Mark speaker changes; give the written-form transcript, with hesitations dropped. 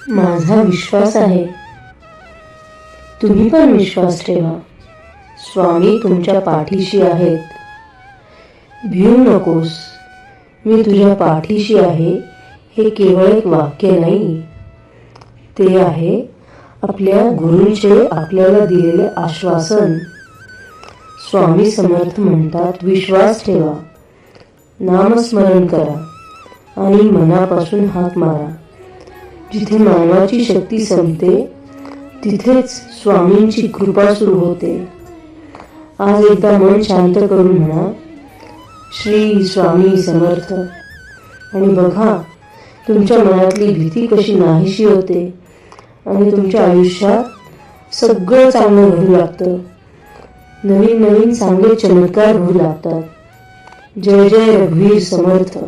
Speaker 1: माझा विश्वास आहे. तुम्ही पण विश्वास ठेवा. स्वामी तुमच्या पाठीशी आहेत. भिऊ नकोस, मी तुझ्या पाठीशी आहे हे केवळ एक वाक्य नाही, ते आहे आपल्या गुरूंचे आपल्याला दिलेले आश्वासन. स्वामी समर्थ म्हणतात, विश्वास ठेवा, नामस्मरण करा आणि मनापासून हाक मारा. जिथे मानवाची शक्ती संपते तिथेच स्वामींची कृपा सुरू होते. आज एकदा मन शांत करून म्हणा, श्री स्वामी समर्थ, आणि बघा तुमच्या मनातली भीती कशी नाहीशी होते आणि तुमच्या आयुष्यात सगळं चांगलं घडू लागतं. नवीन नवीन चांगले चमत्कार होऊ लागतात. जय जय रघुवीर समर्थ.